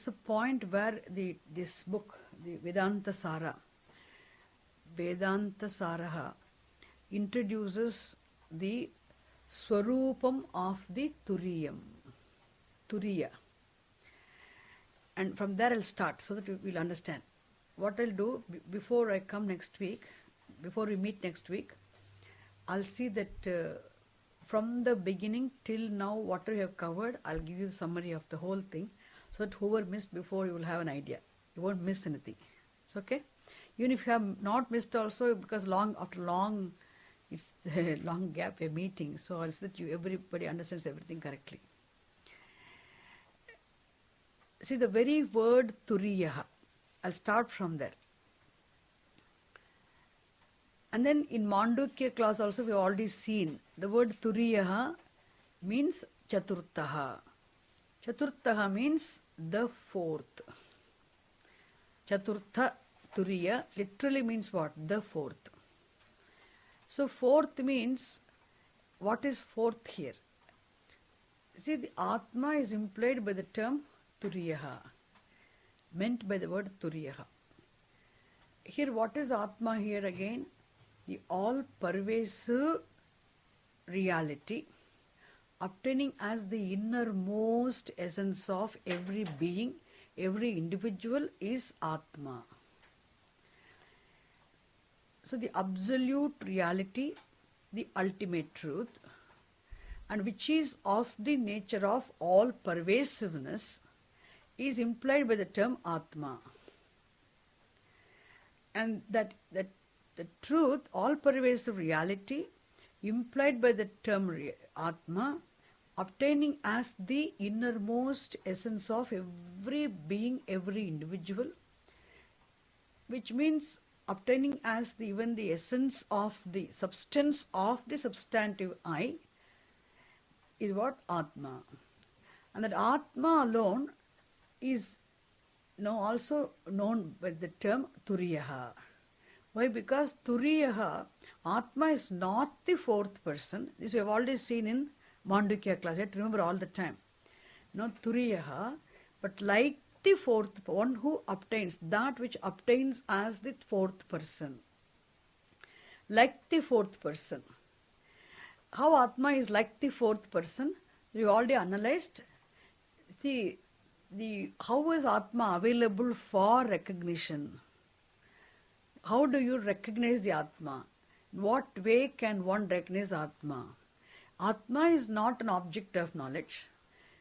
is a point where this book, the Vedantasara, introduces the Swarupam of the Turiya. And from there I'll start so that we'll understand. What I'll do before I come next week, before we meet next week, I'll see that from the beginning till now, what we have covered, I'll give you a summary of the whole thing so that whoever missed before, you will have an idea. You won't miss anything. It's okay? Even if you have not missed also, because after long, it's a long gap, we're meeting, so I'll see that everybody understands everything correctly. See, the very word Turiya, I'll start from there. And then in Mandukya class also we've already seen the word Turiya means Chaturtaha. Chaturtaha means the fourth. Chaturtha Turiya literally means what? The fourth. So fourth means, what is fourth here? See, the Atma is implied by the term Turiya, meant by the word Turiya. Here what is Atma here again? The all-pervasive reality, obtaining as the innermost essence of every being, every individual is Atma. So the absolute reality, the ultimate truth, and which is of the nature of all pervasiveness, is implied by the term Atma. And that the truth, all-pervasive reality, implied by the term Atma, obtaining as the innermost essence of every being, every individual, which means obtaining as even the essence of the substance of the substantive I, is what? Atma. And that Atma alone is also known by the term Turiya. Why? Because Turiya, Atma is not the fourth person. This we have already seen in Mandukya class. You have to remember all the time. Turiya, but like the fourth, one who obtains, that which obtains as the fourth person. Like the fourth person. How Atma is like the fourth person? We already analyzed. How is Atma available for recognition? How do you recognize the Atma? In what way can one recognize Atma? Atma is not an object of knowledge.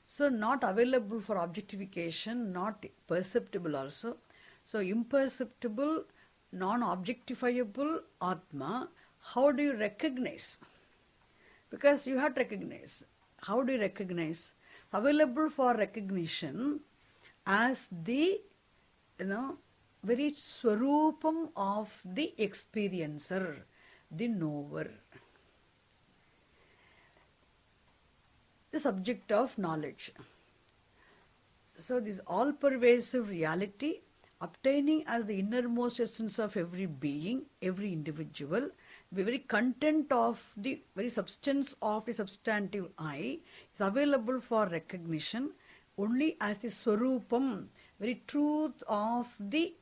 So not available for objectification, not perceptible also. So imperceptible, non-objectifiable Atma, how do you recognize? Because you have to recognize. How do you recognize? Available for recognition as the, very swarupam of the experiencer, the knower, the subject of knowledge. So this all-pervasive reality, obtaining as the innermost essence of every being, every individual, the very content of the very substance of the substantive I, is available for recognition only as the swarupam, very truth of the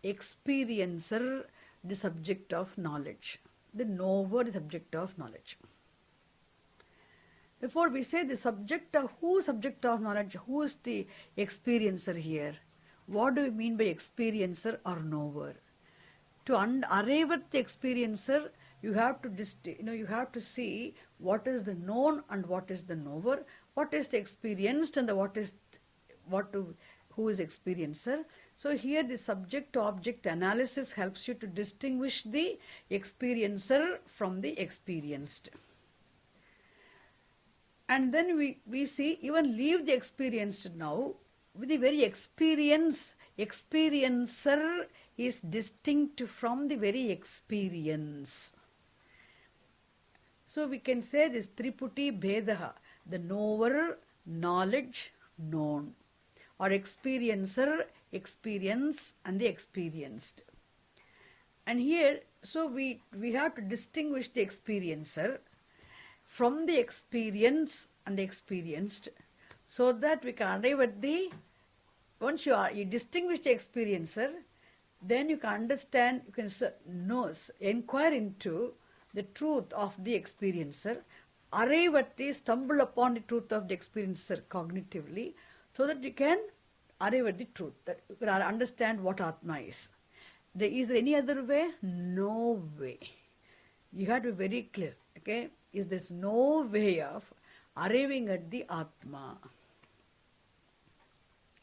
experiencer, the subject of knowledge, the knower, the subject of knowledge. Before we say the subject of knowledge, who is the experiencer here? What do we mean by experiencer or knower? To arrive at the experiencer, you have to see what is the known and what is the knower, what is the experienced and who is experiencer. So here the subject-object analysis helps you to distinguish the experiencer from the experienced. And then we see, even leave the experienced now, with the very experiencer is distinct from the very experience. So we can say this Triputi Bhedaha, the knower, knowledge, known, or experiencer, experience, and the experienced. And here, so we have to distinguish the experiencer from the experience and the experienced, so that we can arrive at the once you distinguish the experiencer, then you can understand, you can inquire into the truth of the experiencer, arrive at the, stumble upon the truth of the experiencer cognitively, so that you can arrive at the truth, that you can understand what Atma is. Is there any other way? No way. You have to be very clear, okay? There's no way of arriving at the Atma.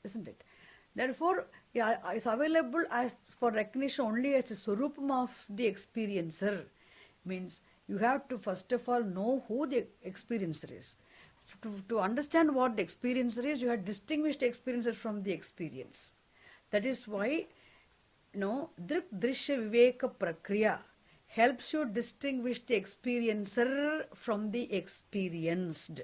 Isn't it? Therefore, it's available as for recognition only as the Swarupam of the experiencer. Means you have to first of all know who the experiencer is. To understand what the experiencer is, you have to distinguish the experiencer from the experience. That is why, Drik Drishya Viveka Prakriya helps you distinguish the experiencer from the experienced.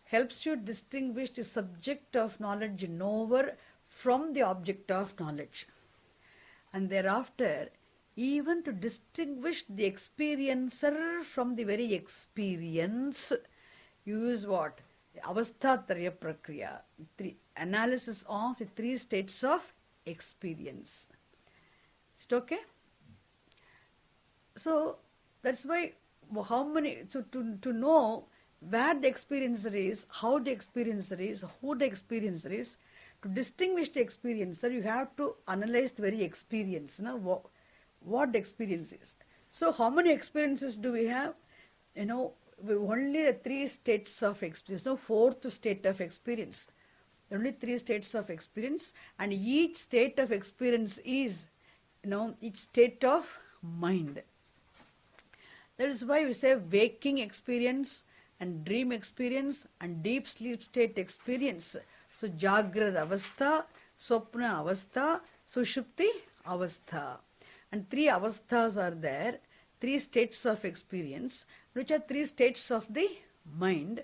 Helps you distinguish the subject of knowledge, knower, from the object of knowledge. And thereafter, even to distinguish the experiencer from the very experience, use what? Avasthatraya Prakriya, analysis of the three states of experience. Is it okay? So, that's why, to know where the experiencer is, how the experiencer is, who the experiencer is, to distinguish the experiencer, you have to analyze the very experience, what the experience is. So, how many experiences do we have? Only the three states of experience, no fourth state of experience. There are only three states of experience, and each state of experience is, each state of mind. That is why we say waking experience and dream experience and deep sleep state experience. So, Jagrad Avastha, Swapna Avastha, Sushupti Avastha. And three avasthas are there, three states of experience, which are three states of the mind.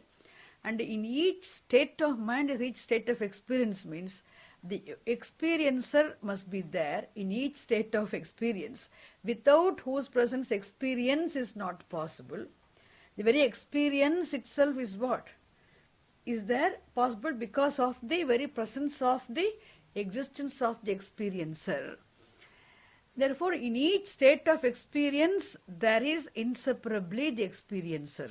And in each state of mind is each state of experience, means the experiencer must be there in each state of experience, without whose presence experience is not possible. The very experience itself is what? Is there possible because of the very presence of the existence of the experiencer. Therefore, in each state of experience, there is inseparably the experiencer.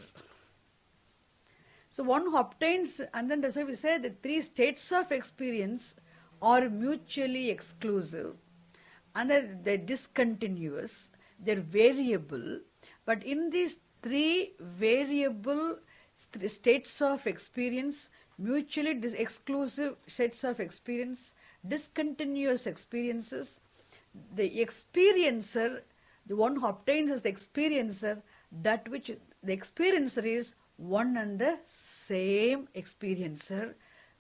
So one who obtains, and then that's why we say the three states of experience are mutually exclusive, and they're discontinuous, they're variable, but in these three variable states of experience, mutually exclusive states of experience, discontinuous experiences, the experiencer, the one who obtains as the experiencer, that which the experiencer is one and the same experiencer,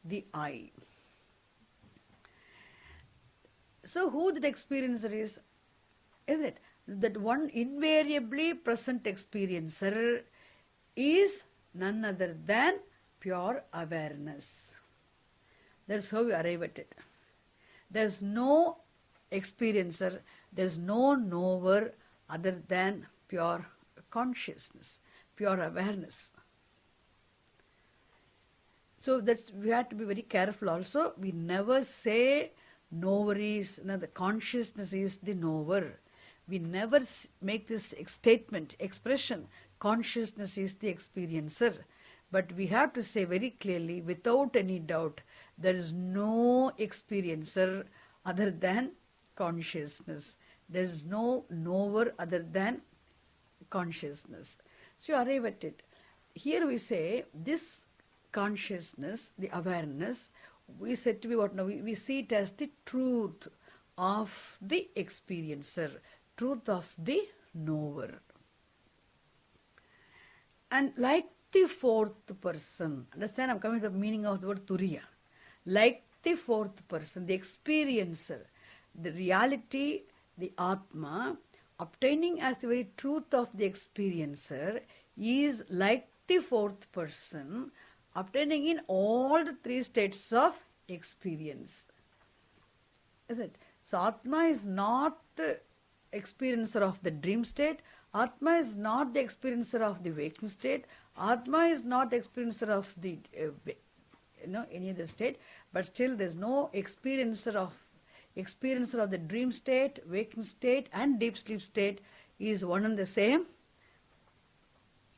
the I. So who that experiencer is? Isn't it? That one invariably present experiencer is none other than pure awareness. That's how we arrive at it. There's no experiencer, there's no knower other than pure consciousness, pure awareness. So that's, we have to be very careful also. We never say knower is, the consciousness is the knower. We never make this statement, expression, consciousness is the experiencer. But we have to say very clearly, without any doubt, there is no experiencer other than consciousness. There is no knower other than consciousness. So you arrive at it. Here we say this consciousness, the awareness, we said to be what now? We see it as the truth of the experiencer, truth of the knower. And like the fourth person, understand, I'm coming to the meaning of the word Turiya. Like the fourth person, the experiencer, the reality, the Atma, obtaining as the very truth of the experiencer, is like the fourth person, obtaining in all the three states of experience. Is it? So Atma is not the experiencer of the dream state, Atma is not the experiencer of the waking state, Atma is not the experiencer of the any other state, but still there's no experiencer of the dream state, waking state, and deep sleep state is one and the same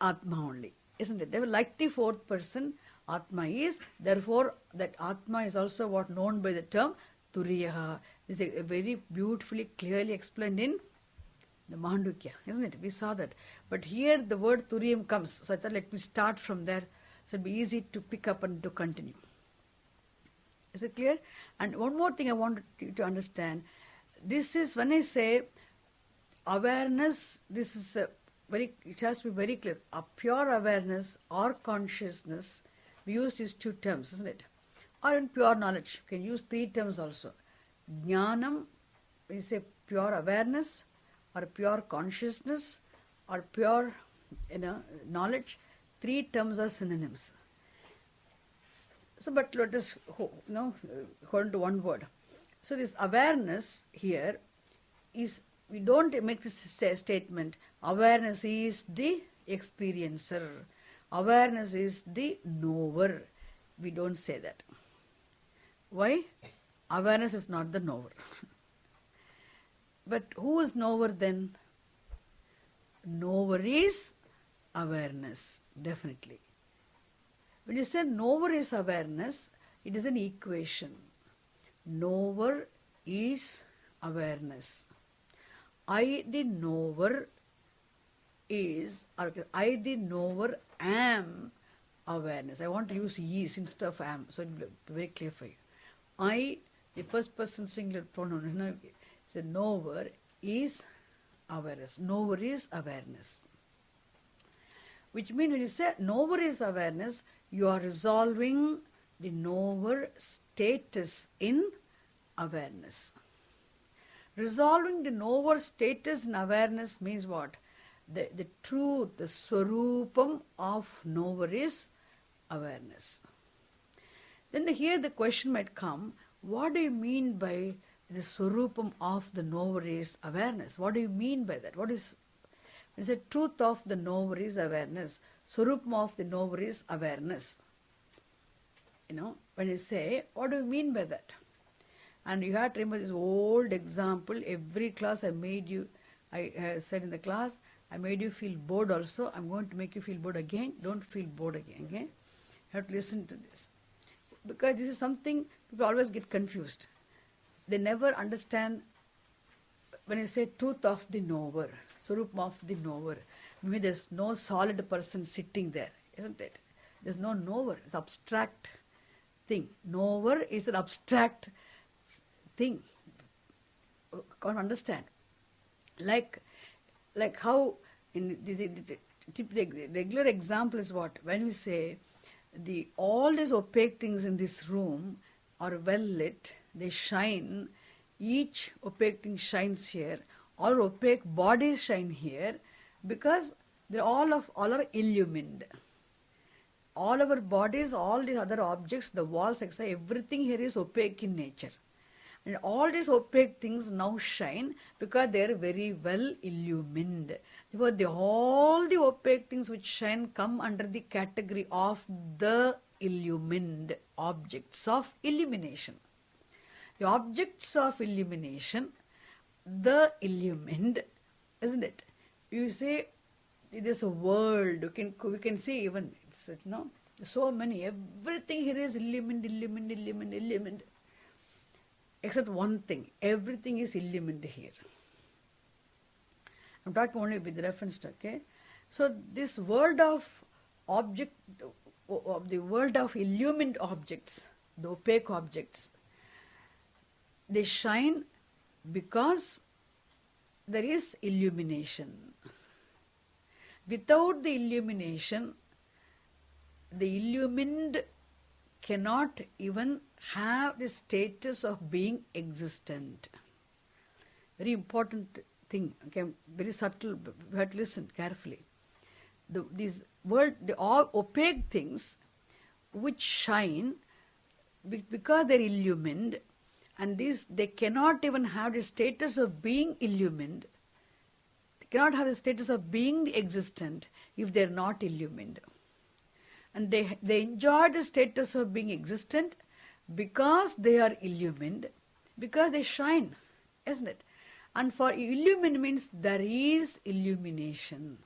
Atma only, isn't it? They were like the fourth person Atma is. Therefore, that Atma is also what known by the term Turiya. This is very beautifully, clearly explained in the Mandukya, isn't it? We saw that. But here the word Turiyam comes. So I thought let me start from there. So it'll be easy to pick up and to continue. Is it clear? And one more thing I want you to understand. This is when I say awareness, this is it has to be very clear. A pure awareness or consciousness, we use these two terms, isn't it? Or in pure knowledge, you can use three terms also. Jnanam, when you say pure awareness, or pure consciousness, or pure knowledge, three terms are synonyms. So, but let us hold to one word. So, this awareness here is, we don't make this statement, awareness is the experiencer, awareness is the knower. We don't say that. Why? Awareness is not the knower. But who is knower then? Knower is awareness, definitely. When you say knower is awareness, it is an equation. Knower is awareness. I the knower is, or I the knower am awareness. I want to use is instead of am, so it will be very clear for you. I, the first person singular pronoun, so knower is awareness. Knower is awareness. Which means when you say knower is awareness, you are resolving the knower status in awareness. Resolving the knower status in awareness means what? The truth, the swarupam of knower is awareness. Then here the question might come, what do you mean by the swarupam of the knower is awareness? What do you mean by that? What is, when you say truth of the knower is awareness, swarupam of the knower is awareness. When you say, what do you mean by that? And you have to remember this old example. Every class I said in the class, I made you feel bored also. I'm going to make you feel bored again. Don't feel bored again. Okay? You have to listen to this. Because this is something people always get confused. They never understand when you say truth of the knower, swarupam of the knower. Maybe there's no solid person sitting there, isn't it? There's no knower. It's abstract thing. Knower is an abstract thing. Can't understand. Like how in the regular example is what? When we say all these opaque things in this room are well lit, they shine, each opaque thing shines here, all opaque bodies shine here, because all are illumined. All our bodies, all the other objects, the walls, etc., everything here is opaque in nature. And all these opaque things now shine because they are very well illumined. Therefore, all the opaque things which shine come under the category of the illumined, objects of illumination. The objects of illumination, the illumined, isn't it? You say, there's a world, we can see even, so many, everything here is illumined. Except one thing, everything is illumined here. I'm talking only with reference to, okay? So this world of the world of illumined objects, the opaque objects, they shine because there is illumination. Without the illumination, the illumined cannot even have the status of being existent. Very important thing, okay, very subtle, we have to listen carefully. The all opaque things which shine because they're illumined, and they cannot even have the status of being illumined. They cannot have the status of being existent if they're not illumined. And they enjoy the status of being existent because they are illumined, because they shine, isn't it? And for illumined means there is illumination.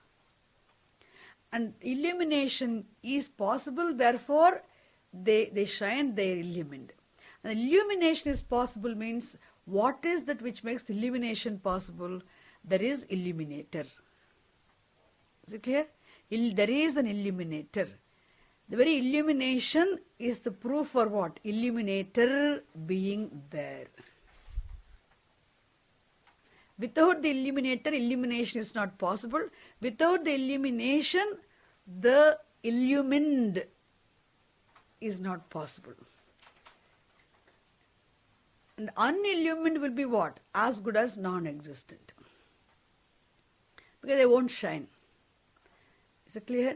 And illumination is possible, therefore they shine, they are illumined. And illumination is possible means, what is that which makes the illumination possible? There is illuminator. Is it clear? There is an illuminator. The very illumination is the proof for what? Illuminator being there. Without the illuminator, illumination is not possible. Without the illumination, the illumined is not possible. And unillumined will be what? As good as non-existent. Because they won't shine. Is it clear?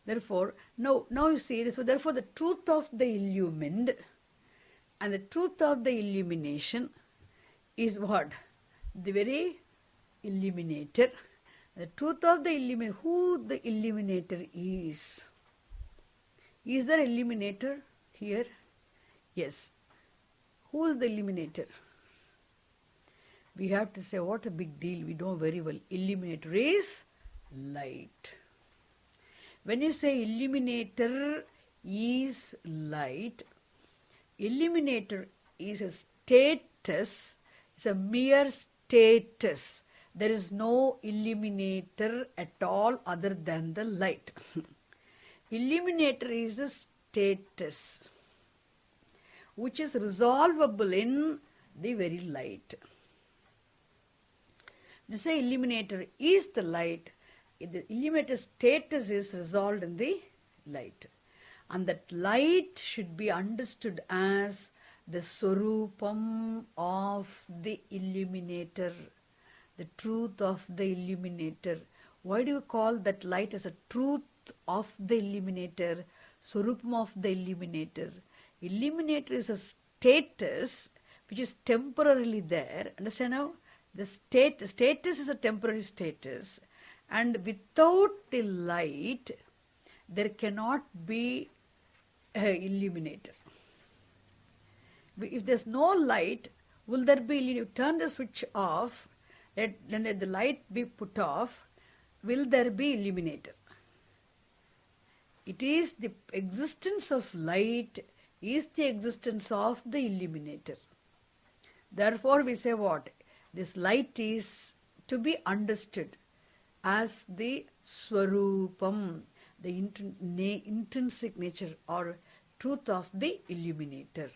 Therefore, now you see, so therefore the truth of the illumined and the truth of the illumination is what? The very illuminator. The truth of the illuminator, who the illuminator is. Is there illuminator here? Yes. Who is the illuminator? We have to say, what a big deal. We know very well. Illuminator is light. When you say illuminator is light, illuminator is a status, it's a mere status. There is no illuminator at all other than the light. Illuminator is a status which is resolvable in the very light. You say illuminator is the light, the illuminator status is resolved in the light. And that light should be understood as the Swarupam of the illuminator, the truth of the illuminator. Why do you call that light as a truth of the illuminator, Swarupam of the illuminator? Illuminator is a status which is temporarily there. Understand now? The status is a temporary status, and without the light, there cannot be illuminator. If there's no light, will there be, you turn the switch off, let the light be put off, will there be illuminator? It is the existence of light is the existence of the illuminator. Therefore we say what? This light is to be understood as the Swarupam, the intrinsic nature or truth of the illuminator.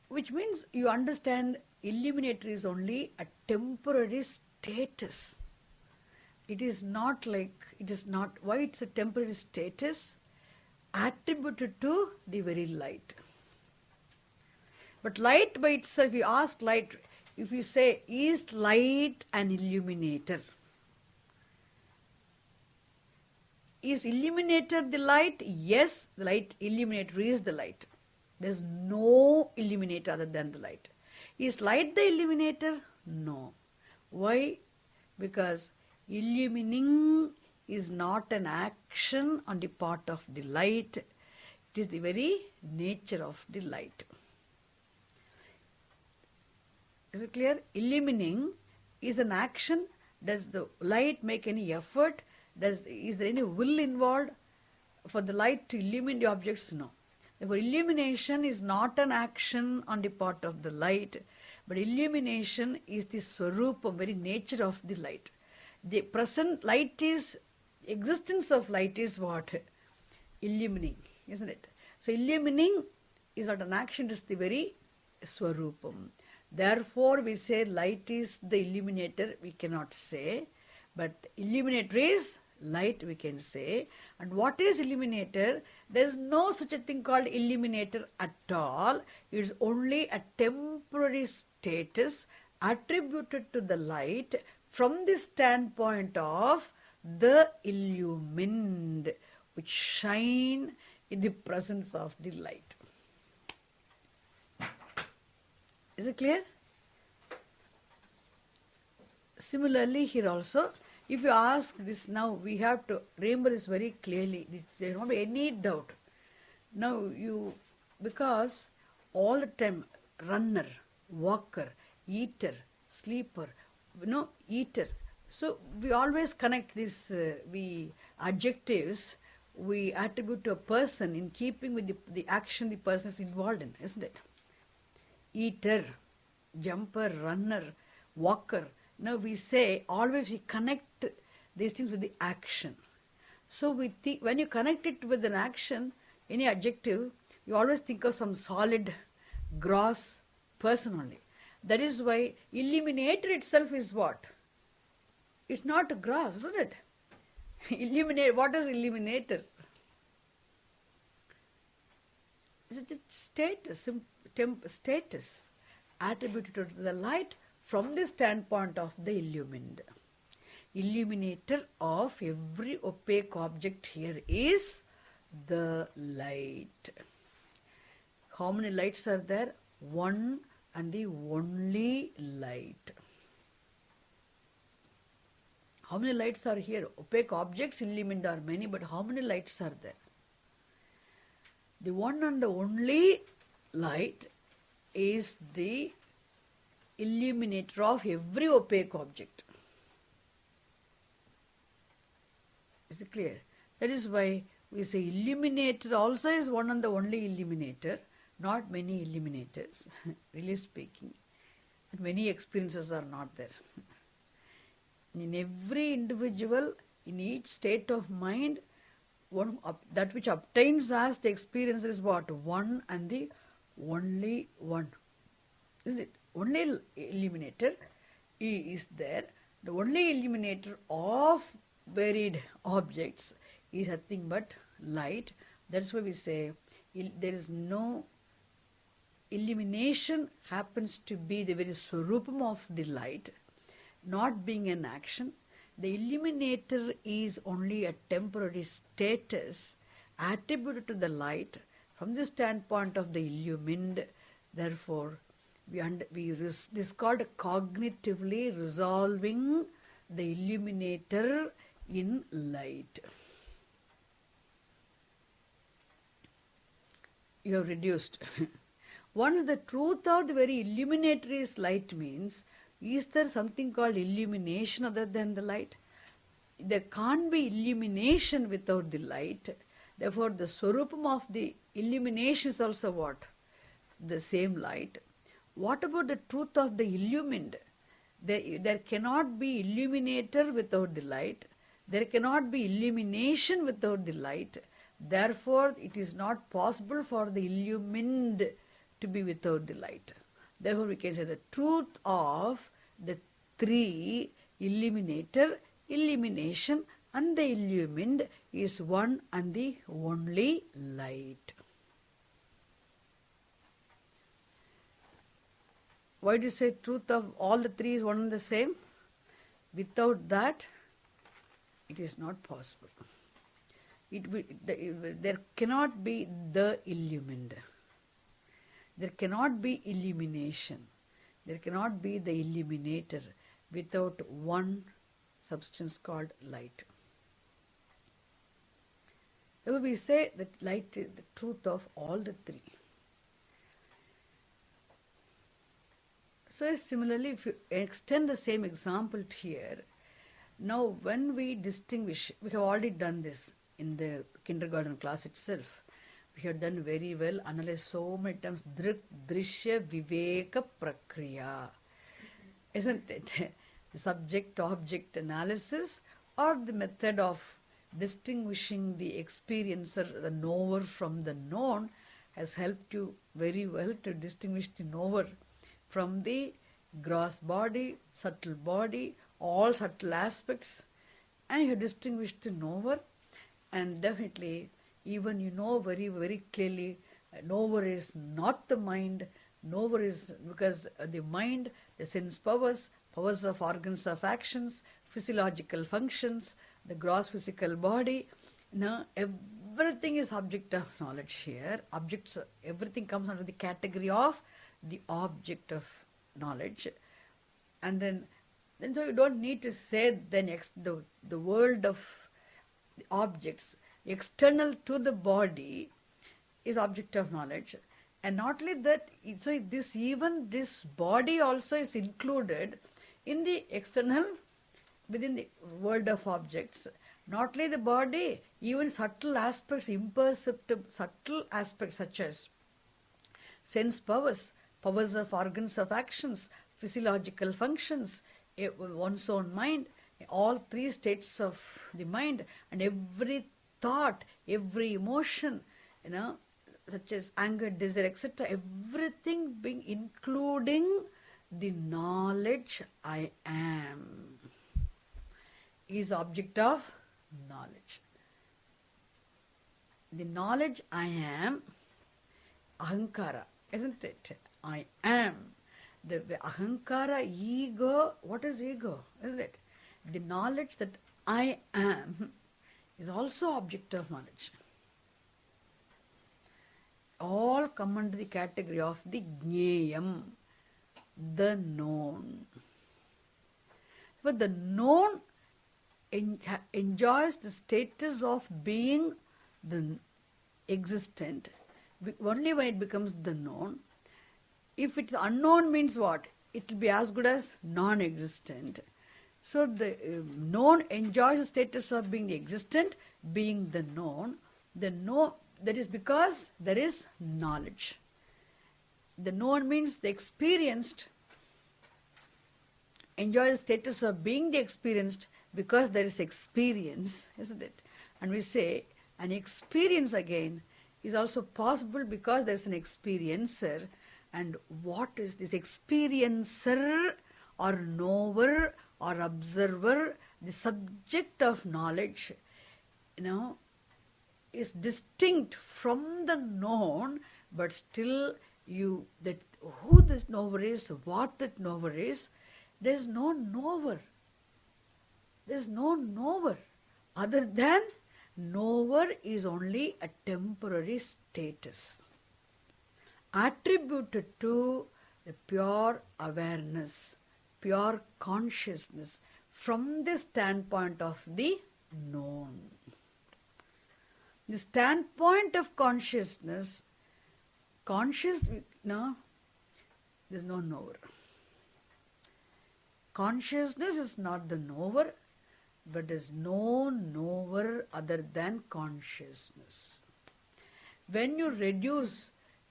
Which means you understand illuminator is only a temporary status. It is not like, why it's a temporary status? Attributed to the very light. But light by itself, you ask light, if you say, is light an illuminator? Is illuminator the light? Yes, the light, illuminator is the light. There is no illuminator other than the light. Is light the illuminator? No. Why? Because illumining is not an action on the part of the light. It is the very nature of the light. Is it clear? Illumining is an action. Does the light make any effort? Is there any will involved for the light to illumine the objects? No. Therefore, illumination is not an action on the part of the light, but illumination is the Swarupam, very nature of the light. The present light is, existence of light is what? Illumining, isn't it? So illumining is not an action, it is the very Swarupam. Therefore we say light is the illuminator, we cannot say, but illuminator is light, we can say. And what is illuminator? There is no such a thing called illuminator at all. It is only a temporary status attributed to the light from the standpoint of the illumined, which shine in the presence of the light. Is it clear? Similarly, here also, If you ask this now, we have to remember this very clearly. There won't be any doubt. Now because all the time, runner, walker, eater, sleeper, eater. So we always connect these adjectives we attribute to a person in keeping with the action the person is involved in, isn't it? Eater, jumper, runner, walker. Now we say, always we connect these things with the action. So when you connect it with an action, any adjective, you always think of some solid, gross person only. That is why illuminator itself is what? It's not gross, isn't it? What is illuminator? It's a status attributed to the light from the standpoint of the illumined. Illuminator of every opaque object here is the light. How many lights are there? One and the only light. How many lights are here? Opaque objects illumined are many, but how many lights are there? The one and the only light is the illuminator of every opaque object. Is it clear? That is why we say illuminator also is one and the only illuminator, not many illuminators, really speaking. And many experiences are not there. In every individual, in each state of mind, that which obtains as the experience is what? One and the only one. Is it? Only illuminator is there. The only illuminator of varied objects is nothing but light. That's why we say there is no illumination happens to be the very swarupam of the light, not being an action. The illuminator is only a temporary status attributed to the light from the standpoint of the illumined. Therefore, this is called cognitively resolving the illuminator in light. You have reduced. Once the truth of the very illuminator is light means, is there something called illumination other than the light? There can't be illumination without the light. Therefore, the swarupam of the illumination is also what? The same light. What about the truth of the illumined? There cannot be illuminator without the light. There cannot be illumination without the light. Therefore, it is not possible for the illumined to be without the light. Therefore, we can say the truth of the three, illuminator, illumination, and the illumined, is one and the only light. Why do you say truth of all the three is one and the same? Without that, it is not possible. There cannot be the illumined. There cannot be illumination. There cannot be the illuminator without one substance called light. Therefore, we say that light is the truth of all the three. So similarly, if you extend the same example here, now when we distinguish, we have already done this in the kindergarten class itself. We have done very well, analyzed so many times, Drik, Drishya, Viveka, Prakriya. Isn't it? The subject-object analysis, or the method of distinguishing the experiencer, the knower from the known, has helped you very well to distinguish the knower from the gross body, subtle body, all subtle aspects, and you have distinguished the knower, and definitely even you know very, very clearly, knower is not the mind. Knower is because the mind, the sense powers, powers of organs of actions, physiological functions, the gross physical body. Now, everything is object of knowledge here. Objects, everything comes under the category of the object of knowledge. And then Then so you don't need to say then the world of the objects external to the body is object of knowledge. And not only that, so this body also is included in the external, within the world of objects. Not only the body, even subtle aspects, imperceptible subtle aspects such as sense powers, powers of organs of actions, physiological functions, one's own mind, all three states of the mind, and every thought, every emotion, such as anger, desire, etc., everything being including the knowledge I am is object of knowledge. The knowledge I am, ahankara, isn't it? I am. The ahankara, ego, what is ego? Isn't it? The knowledge that I am is also object of knowledge. All come under the category of the jneyam, the known. But the known enjoys the status of being the existent only when it becomes the known. If it's unknown means what? It will be as good as non-existent. So the known enjoys the status of being the existent, being the known. That is because there is knowledge. The known means the experienced enjoys the status of being the experienced because there is experience, isn't it? And we say an experience again is also possible because there is an experiencer. And what is this experiencer or knower or observer? The subject of knowledge, is distinct from the known, but still who this knower is, what that knower is, there is no knower. There is no knower. Other than knower is only a temporary status attributed to the pure awareness, pure consciousness from the standpoint of the known. The standpoint of consciousness, there's no knower. Consciousness is not the knower, but there's no knower other than consciousness. When you reduce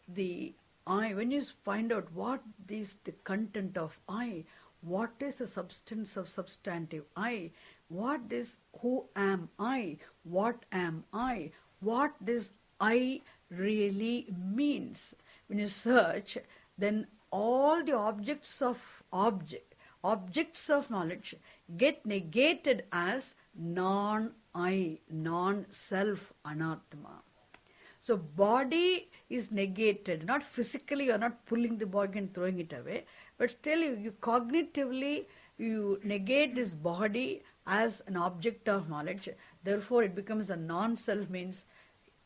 the I, when you find out what is the content of I, what is the substance of substantive I, what is who am I, what am I, what this I really means. When you search, then all the objects of knowledge get negated as non-I, non-self, anatma. So body is negated, not physically, you're not pulling the body and throwing it away, but still you cognitively, you negate this body as an object of knowledge. Therefore it becomes a non-self, means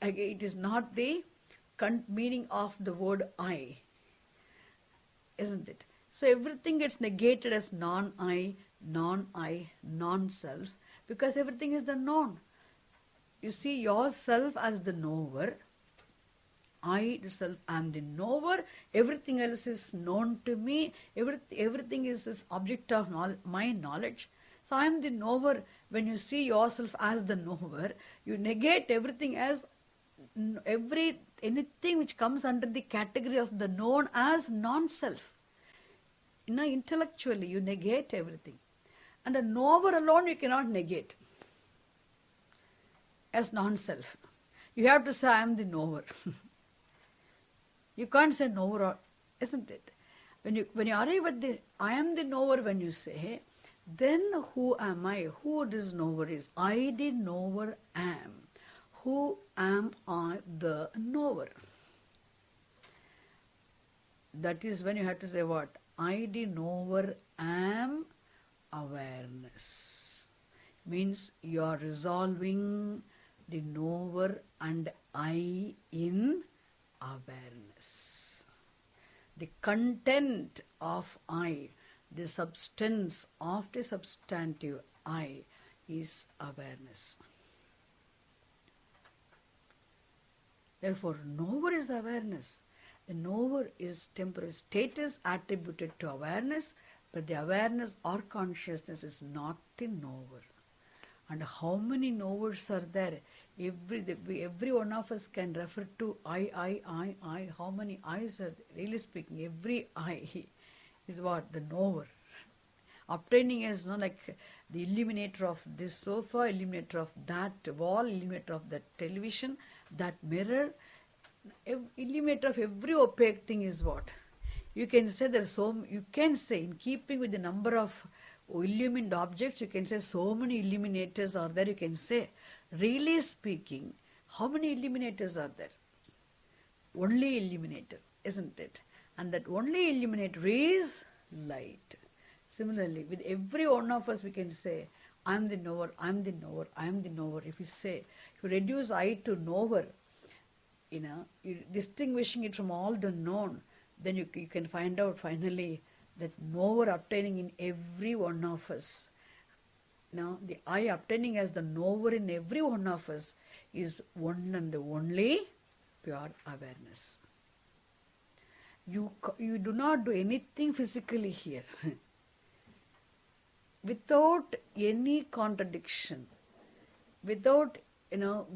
it is not the meaning of the word I, isn't it? So everything gets negated as non-I, non-self, because everything is the known. You see yourself as the knower. I itself am the knower. Everything else is known to me. Everything is this object of my knowledge. So I am the knower. When you see yourself as the knower, you negate everything as anything which comes under the category of the known as non-self. Intellectually, you negate everything. And the knower alone you cannot negate as non-self. You have to say, I am the knower. You can't say knower, isn't it? When you arrive at the I am the knower, when you say, then who am I? Who this knower is? I the knower am. Who am I the knower? That is when you have to say what? I the knower am awareness. Means you are resolving the knower and I in awareness. The content of I, The substance of the substantive I is awareness. Therefore, knower is awareness. The knower is temporary status attributed to awareness, but the awareness or consciousness is not the knower. And how many knowers are there? Every one of us can refer to I. How many I's are there? Really speaking, every I is what? The knower. Obtaining is like the illuminator of this sofa, illuminator of that wall, illuminator of that television, that mirror. Illuminator of every opaque thing is what? You can say you can say, in keeping with the number of illumined objects, you can say so many illuminators are there, you can say. Really speaking, how many illuminators are there? Only illuminator, isn't it? And that only illuminator is light. Similarly, with every one of us we can say, I am the knower, I am the knower, I am the knower. If you reduce I to knower, you're distinguishing it from all the known, then you can find out finally that knower obtaining in every one of us. Now, the I obtaining as the knower in every one of us is one and the only pure awareness. You do not do anything physically here without any contradiction, without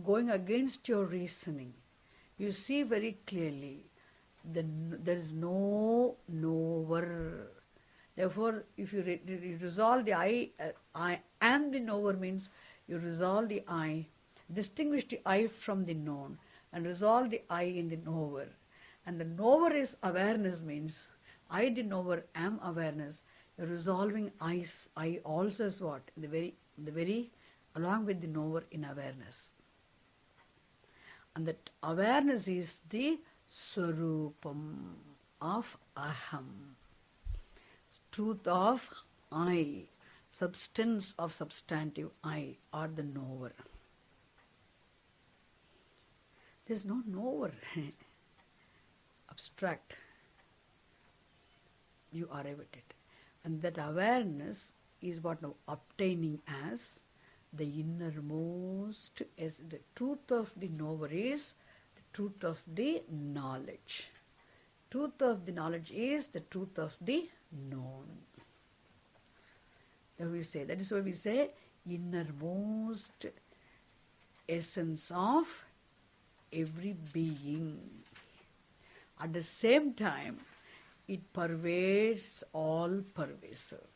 going against your reasoning. You see very clearly there is no knower. Therefore, if you resolve the I am the knower means you resolve the I, distinguish the I from the known, and resolve the I in the knower. And the knower is awareness means I the knower am awareness. You're resolving I also is what? The very along with the knower in awareness. And that awareness is the Swarupam of Aham, truth of I, substance of substantive I, or the knower. There's no knower. Abstract. You arrive at it. And that awareness is what now obtaining as the innermost, as the truth of the knower is the truth of the knowledge. Truth of the knowledge is the truth of the known. That is why we say innermost essence of every being. At the same time, it pervades all pervasive.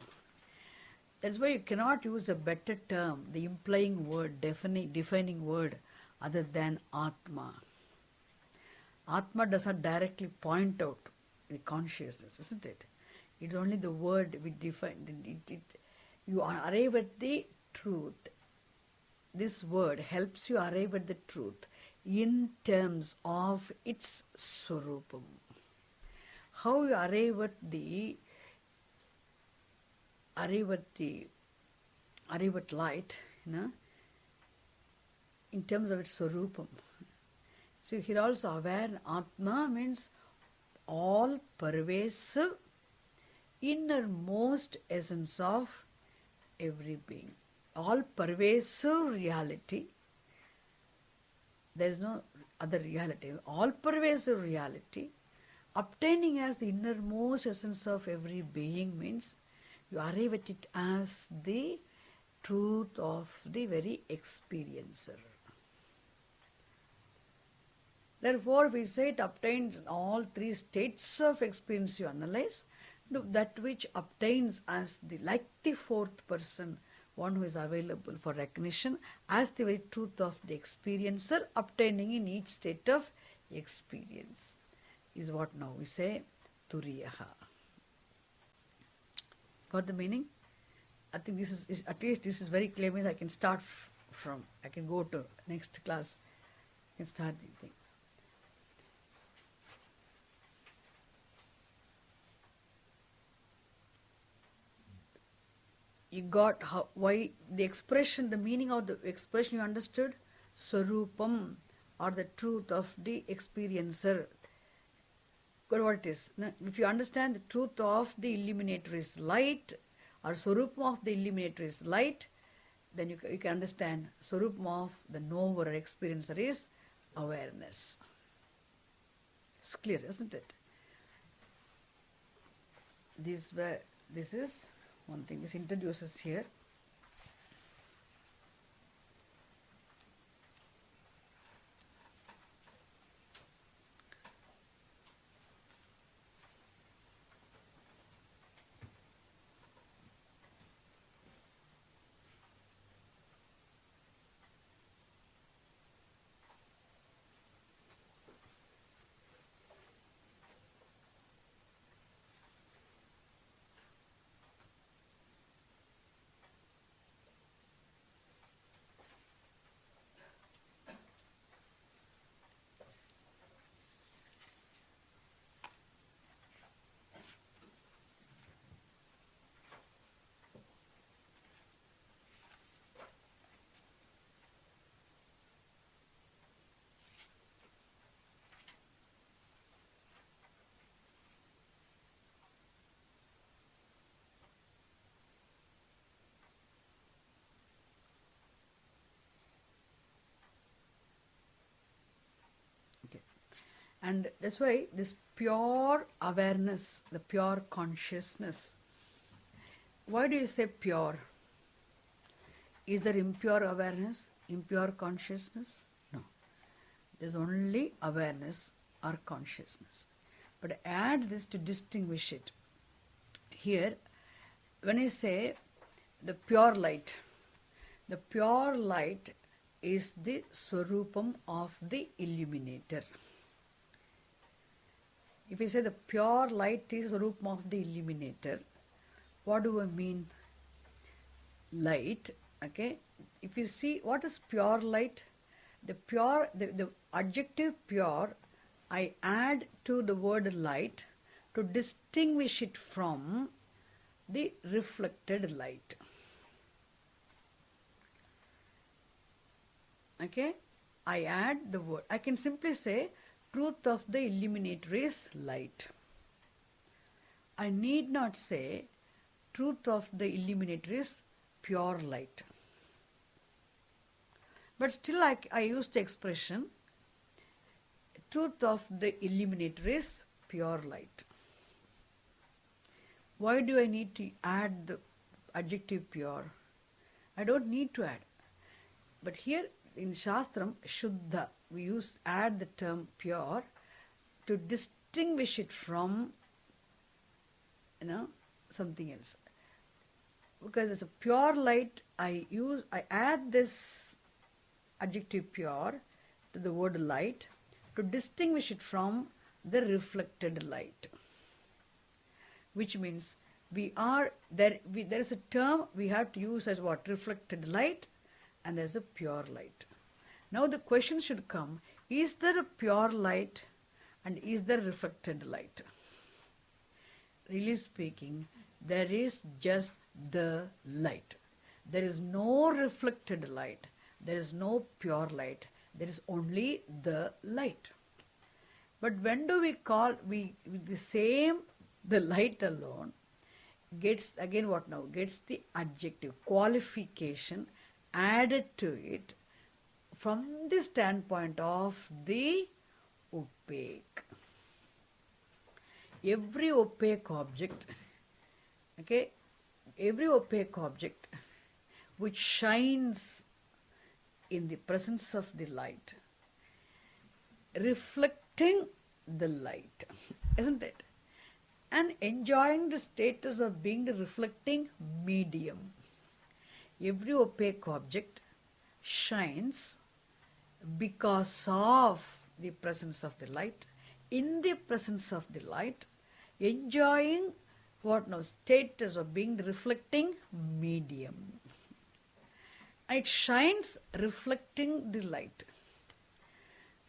That's why you cannot use a better term, the implying word, defining word, other than Atma. Atma does not directly point out the consciousness, isn't it? It's only the word we define. You arrive at the truth. This word helps you arrive at the truth in terms of its Swarupam. How you arrive at light, in terms of its Swarupam. So here also aware Atma means all pervasive, innermost essence of every being. All pervasive reality. There is no other reality. All pervasive reality, obtaining as the innermost essence of every being means you arrive at it as the truth of the very experiencer. Therefore, we say it obtains in all three states of experience you analyze, that which obtains as like the fourth person, one who is available for recognition, as the very truth of the experiencer, obtaining in each state of experience, is what now we say Turiya. Got the meaning? I think this is at least this is very clear. Means I can start from, I can go to next class, I can start these things. You got why the expression, the meaning of the expression you understood? Swarupam, or the truth of the experiencer. But what it is? If you understand the truth of the illuminator is light, or Swarupam of the illuminator is light, then you can understand Swarupam of the knower or experiencer is awareness. It's clear, isn't it? This is one thing. This introduces here. And that's why this pure awareness, the pure consciousness. Why do you say pure? Is there impure awareness, impure consciousness? No. There's only awareness or consciousness. But add this to distinguish it. Here, when I say the pure light is the Swarupam of the illuminator. If we say the pure light is Swarupam of the illuminator, what do I mean? Light, okay? If you see what is pure light, the adjective pure, I add to the word light to distinguish it from the reflected light. Okay? I add the word. I can simply say truth of the illuminator is light. I need not say truth of the illuminator is pure light. But still I use the expression truth of the illuminator is pure light. Why do I need to add the adjective pure? I don't need to add. But here in Shastram, Shuddha, we add the term pure to distinguish it from, something else. Because it's a pure light, I add this adjective pure to the word light to distinguish it from the reflected light. Which means there is a term we have to use as what? Reflected light, and there's a pure light. Now the question should come, is there a pure light and is there reflected light? Really speaking, there is just the light. There is no reflected light. There is no pure light. There is only the light. But when do we call, the light alone gets, again what now? Gets the adjective, qualification added to it from the standpoint of the opaque. Every opaque object, which shines in the presence of the light, reflecting the light, isn't it? And enjoying the status of being the reflecting medium. Every opaque object shines because of the presence of the light, in the presence of the light, enjoying what now? Status of being the reflecting medium. It shines reflecting the light.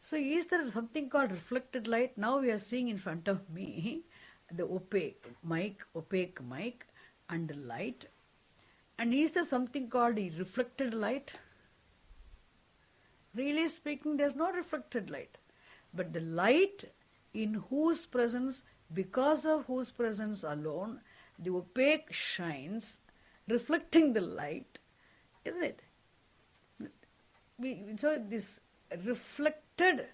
So is there something called reflected light? Now we are seeing in front of me the opaque mic and the light. And is there something called a reflected light? Really speaking, there is no reflected light. But the light in whose presence, because of whose presence alone, the opaque shines, reflecting the light, isn't it? So this reflected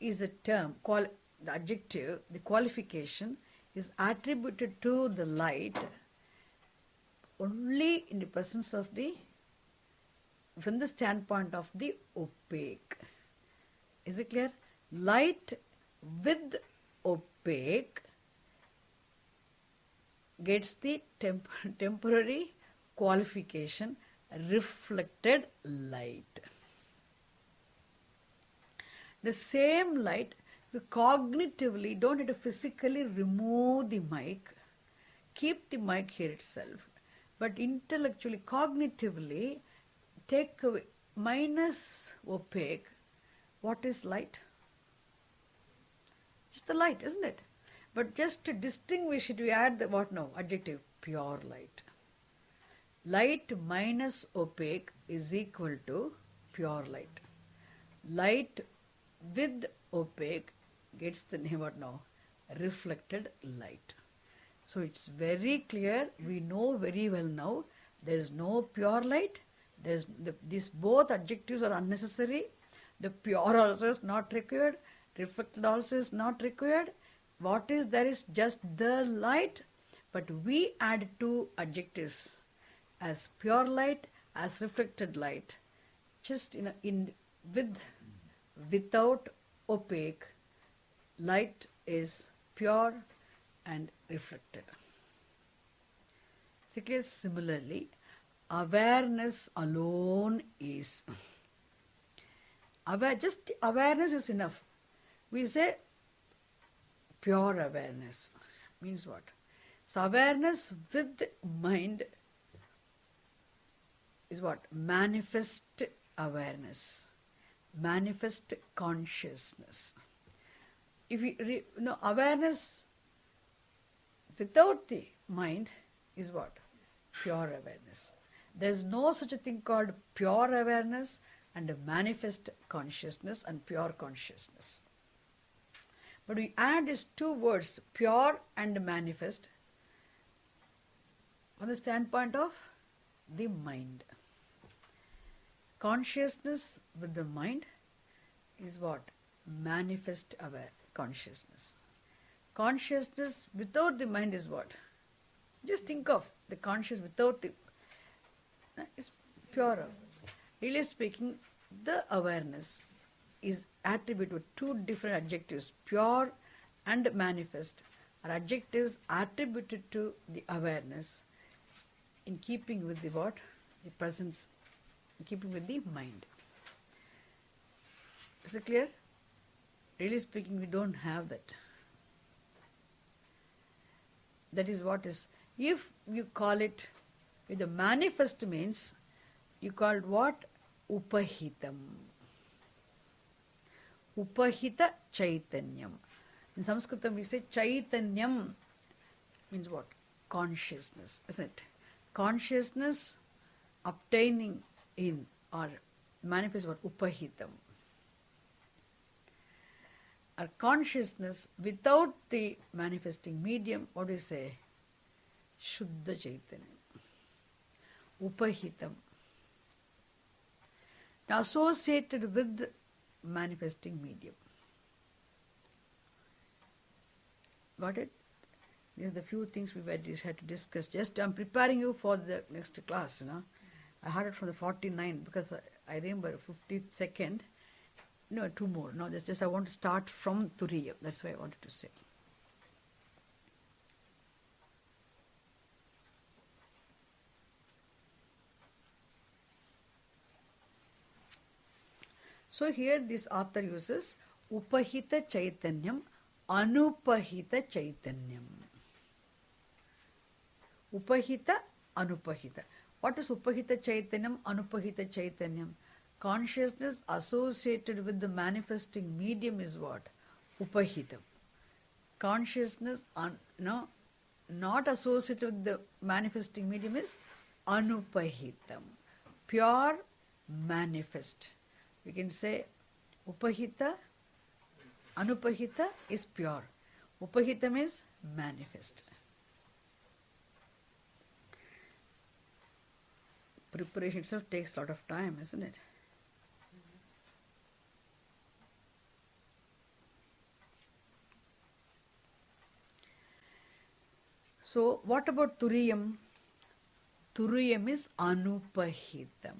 is a term, the adjective, the qualification is attributed to the light only in the presence of from the standpoint of the opaque. Is it clear? Light with opaque gets the temporary qualification reflected light. The same light, we cognitively don't have to physically remove the mic, keep the mic here itself, but intellectually, cognitively take away minus opaque. What is light? Just the light, isn't it? But just to distinguish it, we add the what now? Adjective, pure light. Light minus opaque is equal to pure light. Light with opaque gets the name what now? Reflected light. So it's very clear, we know very well now, there is no pure light, these both adjectives are unnecessary. The pure also is not required, reflected also is not required. What is there is just the light, but we add two adjectives as pure light, as reflected light, just without opaque. Light is pure and reflected. Similarly, awareness alone is. Just awareness is enough. We say pure awareness. Means what? So awareness with mind is what? Manifest awareness. Manifest consciousness. If we awareness without the mind is what? Pure awareness. There is no such a thing called pure awareness and a manifest consciousness and pure consciousness. But we add these two words, pure and manifest, from the standpoint of the mind. Consciousness with the mind is what? Manifest aware consciousness. Consciousness without the mind is what? Just think of the conscious without the... It's pure. Really speaking, the awareness is attributed with two different adjectives, pure and manifest, are adjectives attributed to the awareness in keeping with the what? The presence, in keeping with the mind. Is it clear? Really speaking, we don't have that. That is what is. If you call it, with the manifest means, you call it what? Upahitam. Upahita chaitanyam. In Sanskritam we say chaitanyam means what? Consciousness, isn't it? Consciousness obtaining in or manifest what? Upahitam. Our consciousness without the manifesting medium, what do you say? Shuddha chaitanya. Upahitam. Now associated with manifesting medium. Got it? These are the few things we had to discuss. Just I'm preparing you for the next class. I had it from the 49 because I remember 52nd. No, two more. No, just I want to start from Turiya. That's what I wanted to say. So here this author uses Upahita Chaitanyam, Anupahita Chaitanyam. Upahita, Anupahita. What is Upahita Chaitanyam, Anupahita Chaitanyam? Consciousness associated with the manifesting medium is what? Upahitam. Consciousness not associated with the manifesting medium is Anupahitam. Pure manifest. We can say Upahita, Anupahita is pure. Upahitam is manifest. Preparation itself takes a lot of time, isn't it? So, what about Turiyam? Turiyam is Anupahitam.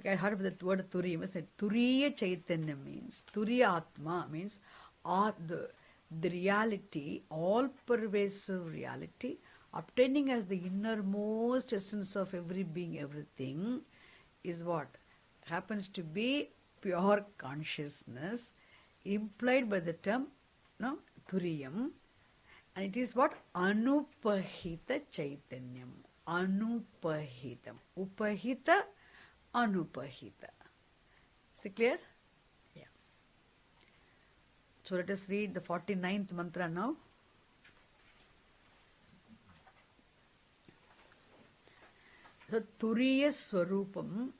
I heard of the word Turiyam, isn't it? Turiya Chaitanya means, Turiya Atma means the reality, all-pervasive reality, obtaining as the innermost essence of every being, everything, is what? Happens to be pure consciousness, implied by the term, no, Turiyam. And it is what? Anupahita Chaitanyam. Anupahitam. Upahita, Anupahita. Is it clear? Yeah. So let us read the 49th mantra now. So Turiya Swarupam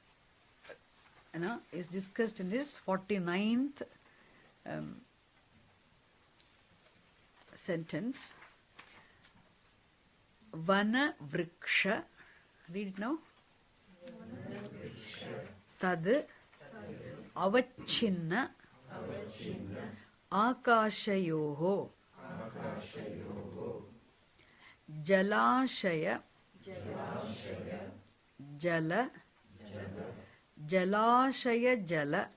is discussed in this 49th sentence. Vana Vriksha. Read it now. Tad Avachinna Akashayoho Jalashaya Jala Jalashaya Jala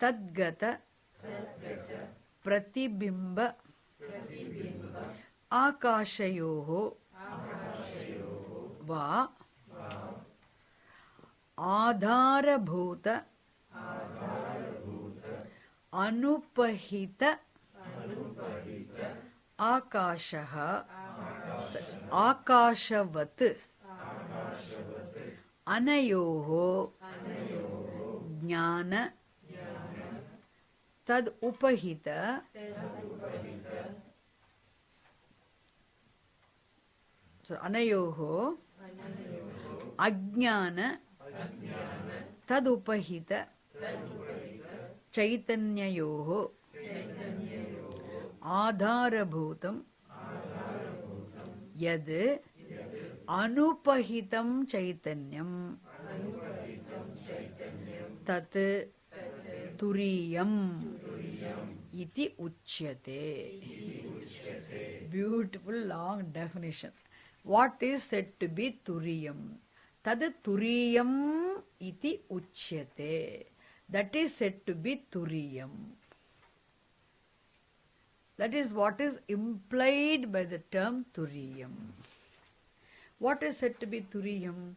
Tadgata Pratibimba Akashayoho Va Adharabhuta Anupahita Akashaha Akashavat Anayoho Jnana Tad Upahita So Anayoho Ajnana Tad Upahita Chaitanyayoho Adharabhutam Yad Anupahitam Chaitanyam Tat Turiyam Iti Uchyate. Beautiful long definition. What is said to be Turiyam? Tad Turiyam Iti Uchyate. That is said to be Turiyam. That is what is implied by the term Turiyam. What is said to be Turiyam?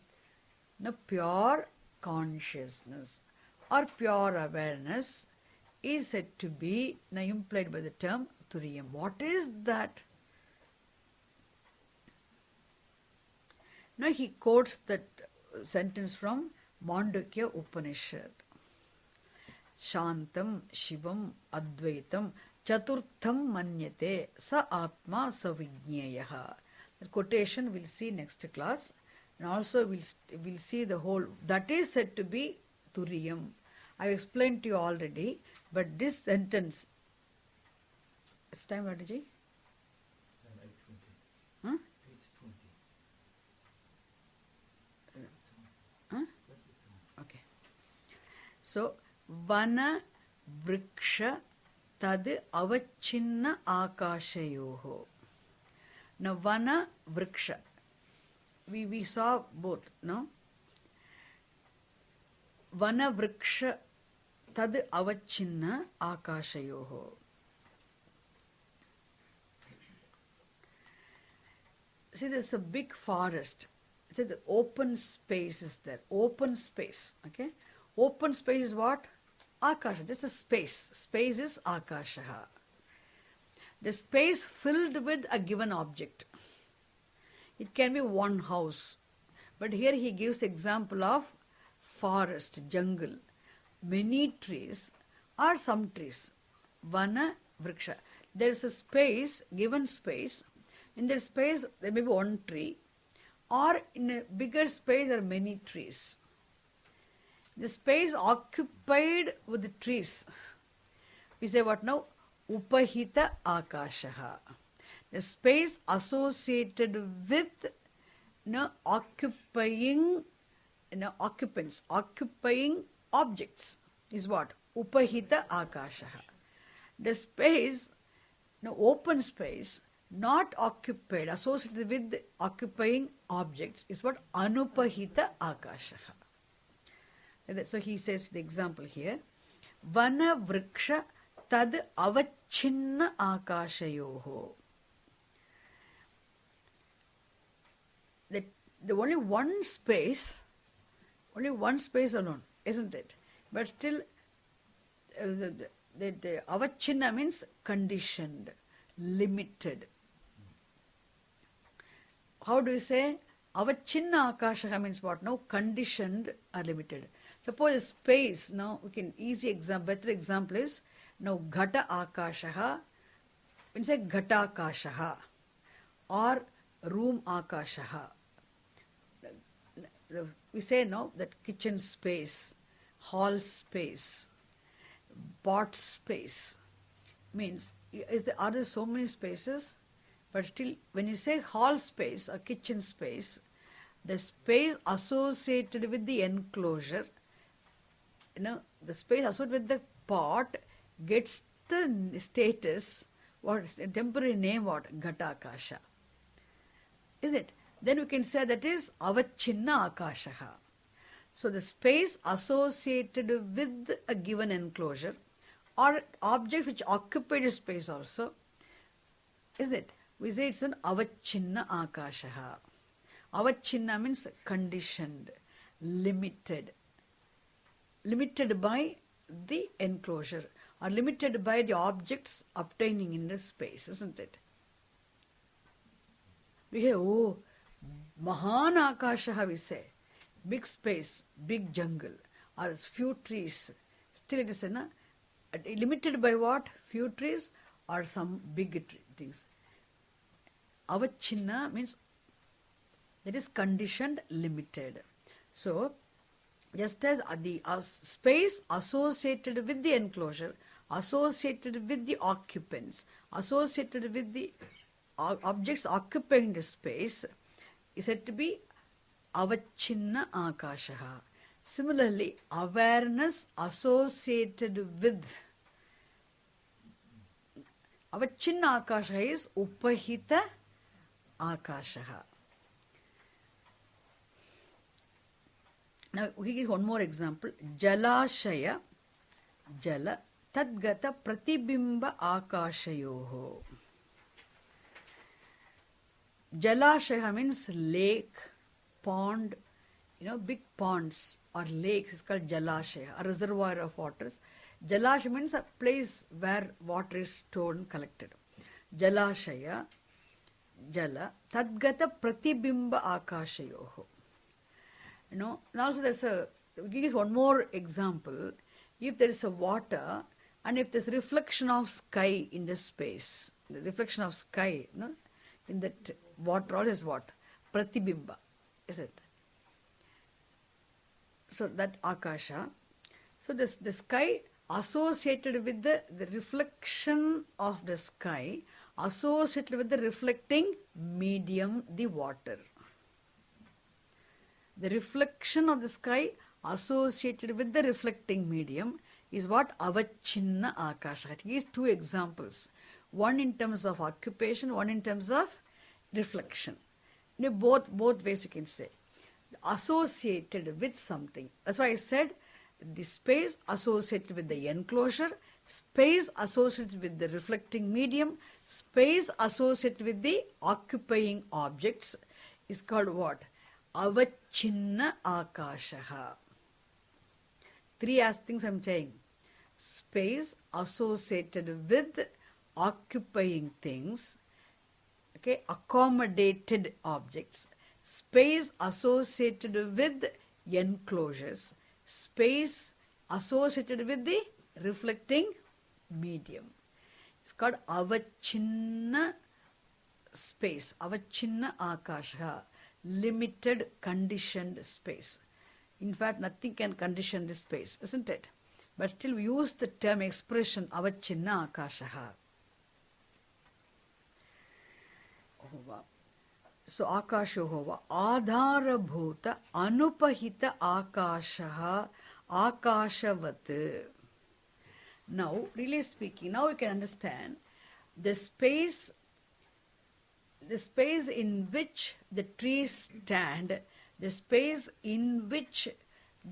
The pure consciousness or pure awareness is said to be implied by the term Turiyam. What is that? Now he quotes that sentence from Mandukya Upanishad. Shantam Shivam Advaitam Chaturtham Manyate Sa Atma Savijñeyaha. The quotation we'll see next class, and also we'll see the whole. That is said to be Turiyam. I've explained to you already, but this sentence. It's time, Radhaji? Huh? Huh? Okay. So, Vana Vriksha Tad Avachinna Akashayoho. Now, Vana Vriksha. We saw both, no? Vana Vriksha Tad Avachinna Akashayoho. See, there's a big forest. It says the open space is there. Open space. Okay? Open space is what? Akasha. Just a space. Space is Akashaha. The space filled with a given object. It can be one house. But here he gives the example of forest, jungle. Many trees or some trees. Vana Vriksha. There is a space, given space. In this space, there may be one tree. Or in a bigger space, there are many trees. The space occupied with the trees. We say what now? Upahita akashaha. The space associated with occupying occupants, occupying objects is what? Upahita akashaha. The space, open space, not occupied, associated with occupying objects is what? Anupahita akashaha. So he says the example here, Vana vriksha tad avachinna akashayoho. The only one space alone, isn't it? But still, the avachinna means conditioned, limited. How do you say? Avachinna akashaha means what? Now, conditioned or limited. Suppose a space, now we can better example is, now ghata akashaha, we say ghata akashaha or room akashaha. We say now that kitchen space, hall space, pot space means, are there so many spaces? But still, when you say hall space or kitchen space, the space associated with the enclosure, the space associated with the pot gets the status, what is the temporary name, what? Ghatakasha. Is it? Then we can say that is avachinna akashaha. So the space associated with a given enclosure or object which occupied a space also, is it? We say it's an avachinna akashaha. Avachinna means conditioned, limited. Limited by the enclosure or limited by the objects obtaining in the space, isn't it? We hear, oh, Mahan Akashaha, we say, big space, big jungle, or few trees. Still it is limited by what? Few trees or some big things. Avachinna means that is conditioned, limited. So, just as the space associated with the enclosure, associated with the occupants, associated with the objects occupying the space, is said to be avachinna akashaha. Similarly, awareness associated with avachinna akashaha is upahita akashaha. Now we give one more example. Jalashaya, jala, tadgata pratibimba akashayoho. Jalashaya means lake, pond, big ponds or lakes is called Jalashaya, a reservoir of waters. Jalashaya means a place where water is stored and collected. Jalashaya, jala, tadgata pratibimba akashayoho. And also we give one more example. If there is a water and if there is reflection of sky in the space, the reflection of sky, in that water, all is what? Pratibimba, is it? So that akasha. So the sky associated with the reflection of the sky, associated with the reflecting medium, the water. The reflection of the sky associated with the reflecting medium is what? Avachinna akasha. It gives two examples. One in terms of occupation, one in terms of reflection. Both ways you can say. Associated with something. That's why I said the space associated with the enclosure, space associated with the reflecting medium, space associated with the occupying objects is called what? Avachinna akashaha. Three things I'm saying. Space associated with occupying things, okay, accommodated objects, space associated with enclosures, space associated with the reflecting medium. It's called avachinna space, avachinna akasha, limited conditioned space. In fact, nothing can condition this space, isn't it? But still we use the term expression avachinna akashaha. So akasho hova adharabhuta anupahita akashaha akashavat. Now, really speaking, now you can understand the space in which the trees stand, the space in which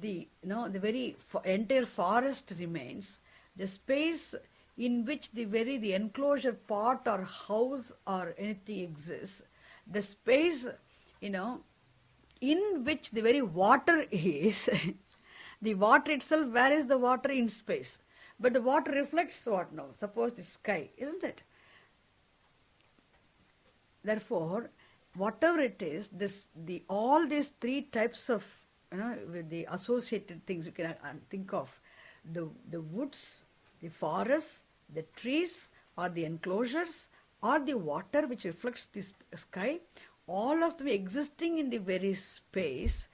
the very entire forest remains, the space in which the enclosure part or house or anything exists, the space in which the very water is, the water itself, where is the water in space? But the water reflects what now? Suppose the sky, isn't it? Therefore, whatever it is, all these three types of with the associated things you can think of, the woods, the forests, the trees, or the enclosures, or the water which reflects the sky, all of them existing in the very space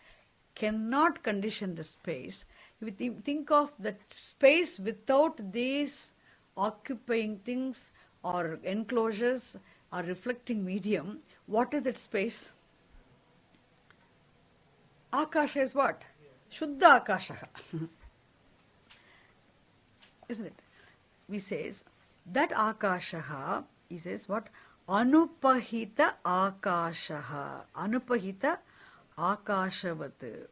cannot condition the space. If you think of the space without these occupying things or enclosures or reflecting medium, what is that space? Akasha is what? Shuddha Akasha. Isn't it? We says that Akasha, he says what? Anupahita Akasha. Anupahita Akashavat.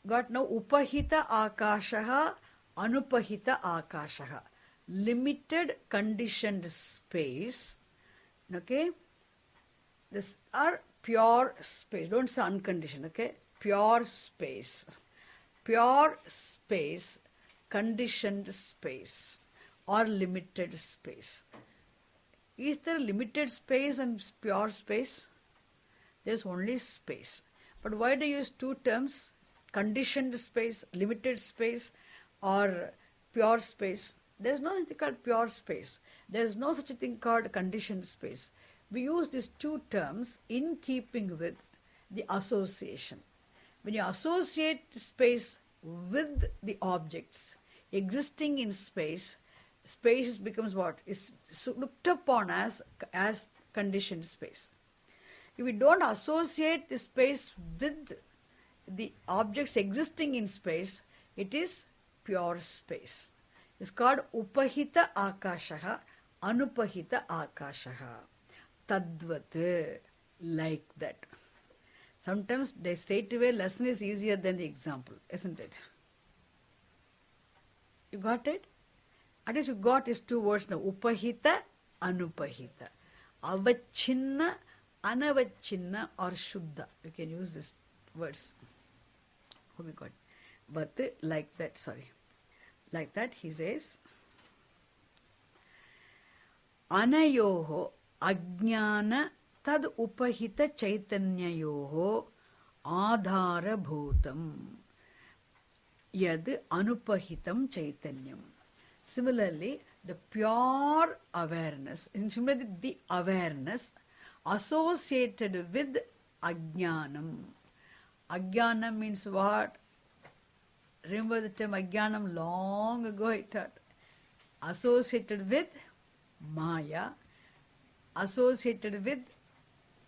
Got now Upahita Akasha, Anupahita Akasha. Limited conditioned space. Okay? This are pure space. Don't say unconditioned, okay? Pure space. Pure space, conditioned space, or limited space. Is there limited space and pure space? There's only space. But why do you use two terms? Conditioned space, limited space, or pure space? There's no thing called pure space. There's no such a thing called conditioned space. We use these two terms in keeping with the association. When you associate space with the objects existing in space, space becomes what? Is looked upon as conditioned space. If we don't associate the space with the objects existing in space, it is pure space. It's called Upahita Akashaha, Anupahita Akashaha. Tadvat, like that. Sometimes the straight away lesson is easier than the example, isn't it? You got it? At least you got is two words now. Upahita, Anupahita. Avachinna, Anavachinna, or Shuddha. You can use these words. Oh my God. But like that, sorry. Like that he says, Anayoho Ajnana tad upahita chaitanyayoho adhara bhutam yad anupahitam chaitanyam. Similarly, the pure awareness, similarly the awareness associated with ajnanam. Ajnanam means what? Remember the term ajnanam long ago I taught. Associated with Maya, associated with,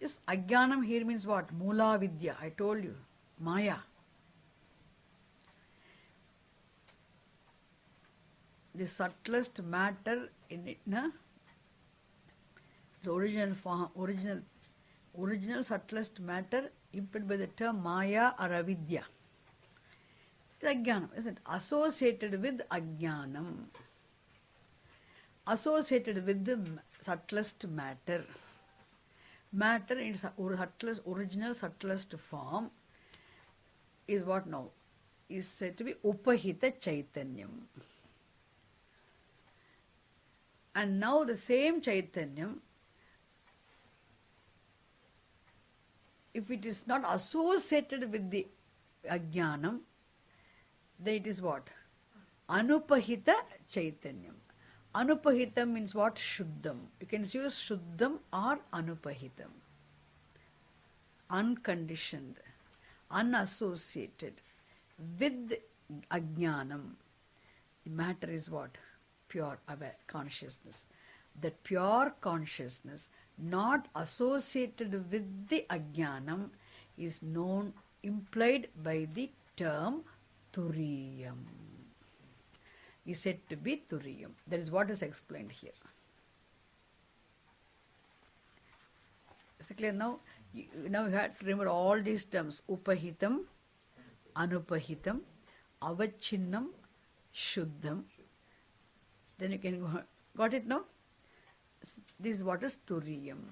yes, ajnanam here means what? Mula vidya, I told you, Maya. The subtlest matter in it, na? The original form, original subtlest matter implied by the term Maya or avidya. It's ajnanam, isn't it? Associated with ajnanam. Associated with the subtlest matter. Matter in its original subtlest form is what now? Is said to be Upahita Chaitanyam. And now the same Chaitanyam, if it is not associated with the Ajnanam, then it is what? Anupahita Chaitanyam. Anupahitam means what? Shuddham. You can use Shuddham or Anupahitam. Unconditioned. unassociated with ajnanam. The matter is what? Pure aware consciousness. That pure consciousness, not associated with the ajnanam, is known, implied by the term Turiyam. Is said to be Turiyam. That is what is explained here. Is it clear now? Now you have to remember all these terms. Upahitam, Anupahitam, Avachinnam, Shuddham. Then you can go. Got it now? This is what is Turiyam.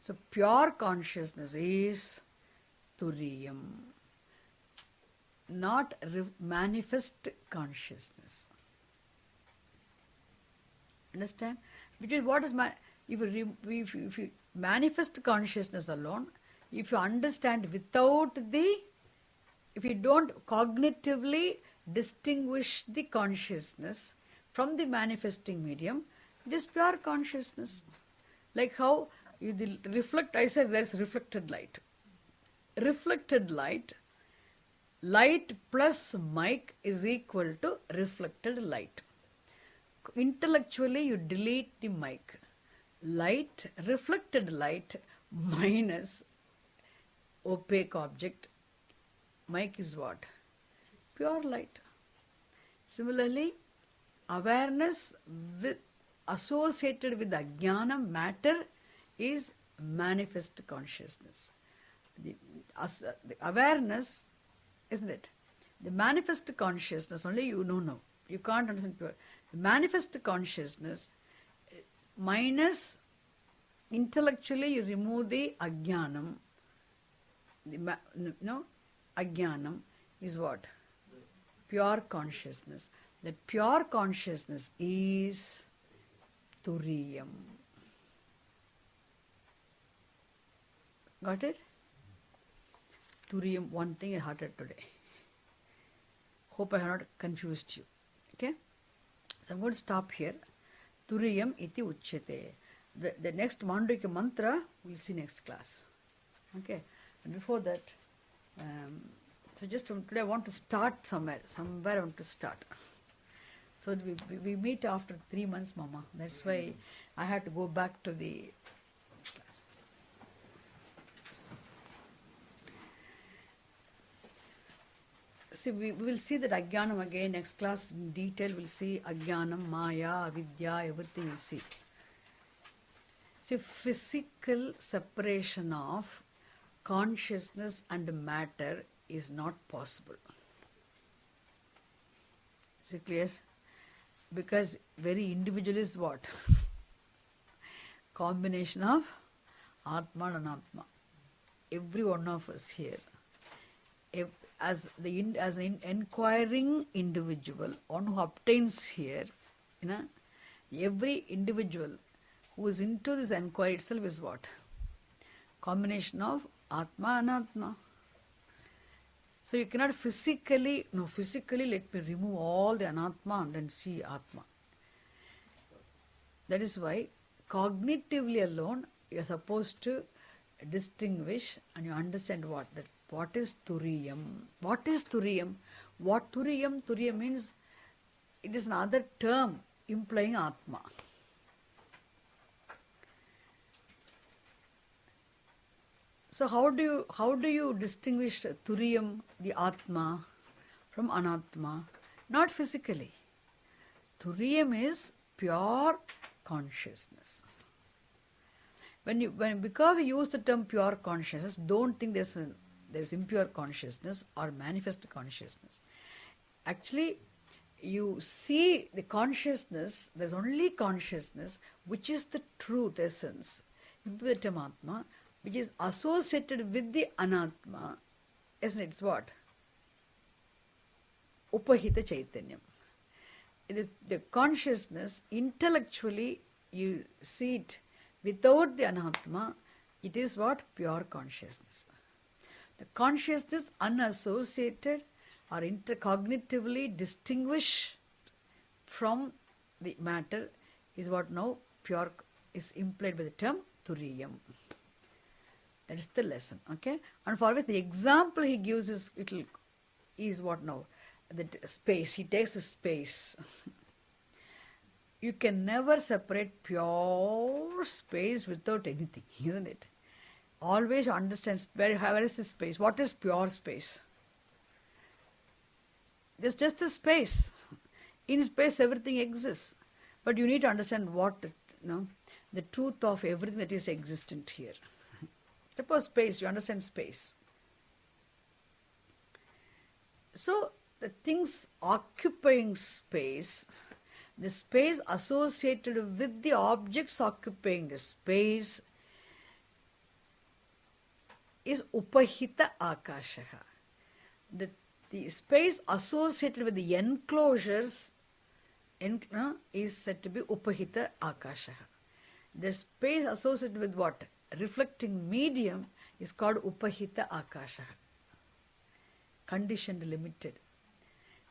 So pure consciousness is Turiyam. Not manifest consciousness. Understand? Between what is if you manifest consciousness alone, if you understand without if you don't cognitively distinguish the consciousness from the manifesting medium, it is pure consciousness. Like how you reflect, I said there is reflected light. Reflected light, light plus mic is equal to reflected light. Intellectually you delete the mic. Light, reflected light minus opaque object. Mic is what? Pure light. Similarly, awareness associated with ajnana matter is manifest consciousness. The awareness, isn't it? The manifest consciousness, only you know now. You can't understand pure. The manifest consciousness minus intellectually you remove the ajnanam. Ajnanam is what? Pure consciousness. That pure consciousness is Turiyam. Got it? Turiyam, one thing I heard today. Hope I have not confused you. Okay? So I'm going to stop here. Turiyam iti uchyate. The next Mandukya mantra we'll see next class. Okay? And before that, so just today I want to start somewhere. Somewhere I want to start. So we meet after 3 months, Mama. That's why I had to go back to the class. See, we will see that Ajnanam again. Next class in detail we'll see Ajnanam, Maya, Avidya, everything we'll see. See, physical separation of consciousness and matter is not possible. Is it clear? Because very individual is what? Combination of Atma and Anatma. Every one of us here, as an inquiring individual, one who obtains here, every individual who is into this inquiry itself is what? Combination of Atma and Anatma. So you cannot physically let me remove all the Anatma and then see Atma. That is why cognitively alone you are supposed to distinguish and you understand what is Turiyam. What is Turiyam? What Turiyam? Turiyam means it is another term implying Atma. So how do you distinguish Turiyam, the Atma, from Anatma? Not physically. Turiyam is pure consciousness. Because we use the term pure consciousness, don't think there's impure consciousness or manifest consciousness. Actually, you see the consciousness, there's only consciousness, which is the truth essence. The term Atma, which is associated with the Anatma, isn't it? It's what? Upahita Chaitanyam. The consciousness, intellectually you see it without the Anatma, it is what? Pure consciousness. The consciousness unassociated or intercognitively distinguished from the matter is what now pure is implied by the term Turiyam. That is the lesson. Okay? And for which the example he gives is what now? The space. He takes a space. You can never separate pure space without anything, isn't it? Always understand where is the space? What is pure space? There's just a space. In space, everything exists. But you need to understand the truth of everything that is existent here. Suppose space, you understand space. So, the things occupying space, the space associated with the objects occupying the space is upahita akashaha. The space associated with the enclosures is said to be upahita akashaha. The space associated with what? Reflecting medium is called upahita akashaha. Conditioned, limited.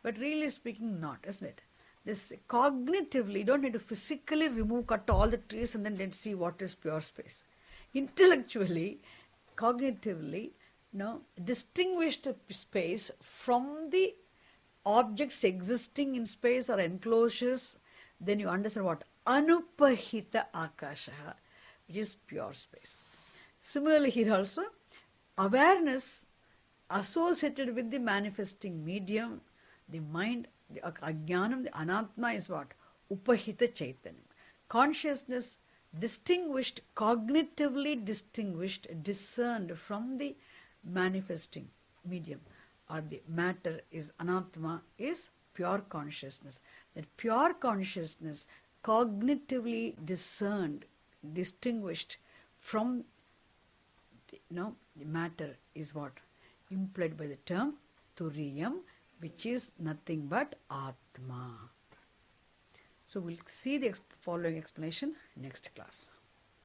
But really speaking, not, isn't it? This cognitively, you don't need to physically cut all the trees and then see what is pure space. Intellectually, cognitively, distinguished space from the objects existing in space or enclosures, then you understand what? Anupahita akashaha, which is pure space. Similarly here also, awareness associated with the manifesting medium, the mind, the ajnanam, the anatma is what? Upahita chaitanyam. Consciousness distinguished, cognitively distinguished, discerned from the manifesting medium or the matter is anatma, is pure consciousness. That pure consciousness cognitively discerned, distinguished from the matter is what? Implied by the term Turiyam, which is nothing but Atma. So we'll see the following explanation next class.